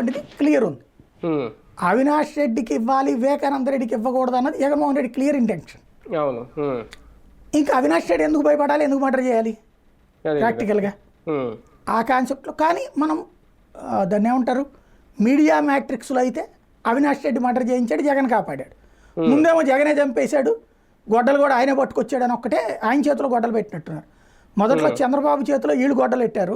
అనేటువంటిది క్లియర్ ఉంది. ఉమ్. అవినాష్ రెడ్డికి ఇవ్వాలి, వివేకానంద రెడ్డికి ఇవ్వకూడదు అన్నది జగన్మోహన్ రెడ్డి క్లియర్ ఇంటెన్షన్. అవును. ఉమ్. ఇంకా అవినాష్ రెడ్డి ఎందుకు భయపడాలి, ఎందుకు మర్డర్ చేయాలి అదే కదా. ప్రాక్టికల్గా ఉమ్. ఆ కాన్సెప్ట్లో. కానీ మనం దాన్ని ఏమంటారు, మీడియా మ్యాట్రిక్స్లో అయితే అవినాష్ రెడ్డి మర్డర్ చేయించాడు, జగన్ కాపాడాడు. ముందేమో జగనే చంపేశాడు, గొడ్డలు కూడా ఆయనే పట్టుకొచ్చాడు అని ఒక్కటే ఆయన చేతిలో గొడ్డలు పెట్టినట్టున్నారు. మొదట్లో చంద్రబాబు చేతిలో వీళ్ళు గొడ్డలు పెట్టారు,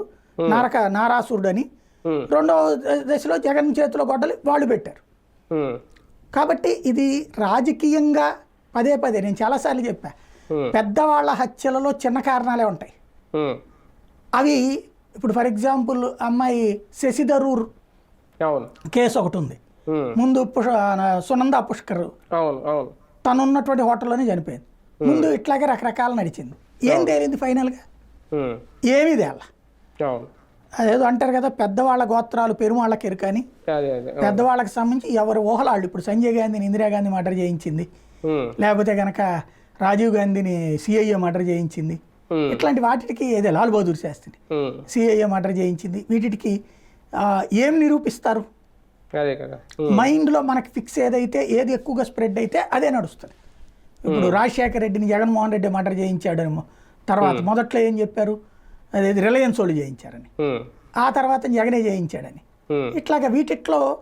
నారాసురుడు అని. ఉమ్. రెండవ దశలో జగన్ చేతిలో గొడ్డలు వాళ్ళు పెట్టారు. ఉమ్. కాబట్టి ఇది రాజకీయంగా పదే పదే నేను చాలాసార్లు చెప్పా, పెద్దవాళ్ళ హత్యలలో చిన్న కారణాలే ఉంటాయి. ఉమ్. అవి ఇప్పుడు ఫర్ ఎగ్జాంపుల్ అమ్మాయి శశి థరూర్ అవును. కేసు ఒకటి ఉంది. ఉమ్. ముందు సునంద పుష్కర్ అవును. అవును. తను ఉన్నటువంటి హోటల్లోనే చనిపోయింది. ముందు ఇట్లాగే రకరకాలు నడిచింది. ఏం తేలింది ఫైనల్గా? ఉమ్. ఏమీ తేల. అవును. అదేదో అంటారు కదా, పెద్దవాళ్ళ గోత్రాలు పెరుమాళ్ళకి ఎరుకని. అదే అదే. పెద్దవాళ్ళకి సంబంధించి ఎవరు ఊహలాళ్ళు. ఇప్పుడు సంజయ్ గాంధీని ఇందిరాగాంధీ మర్డర్ చేయించింది, ఉమ్. లేకపోతే కనుక రాజీవ్ గాంధీని సిఐఏ మర్డర్ చేయించింది. ఉమ్. ఇట్లాంటి వాటికి ఏదో లాల్ బహదూర్ శాస్త్రిని ఉమ్. సిఐఏ మర్డర్ చేయించింది. వీటికి ఏం నిరూపిస్తారు? అదే కదా. మైండ్లో మనకి ఫిక్స్ ఏదైతే, ఏది ఎక్కువగా స్ప్రెడ్ అయితే అదే నడుస్తుంది. ఇప్పుడు రాజశేఖర రెడ్డిని జగన్మోహన్ రెడ్డి మర్డర్ చేయించాడేమో, తర్వాత మొదట్లో ఏం చెప్పారు, అదేది రిలయన్స్ వాళ్ళు చేయించారని, ఉమ్. ఆ తర్వాత జగనే చేయించాడని. ఉమ్. ఇట్లాగా వీటిట్లో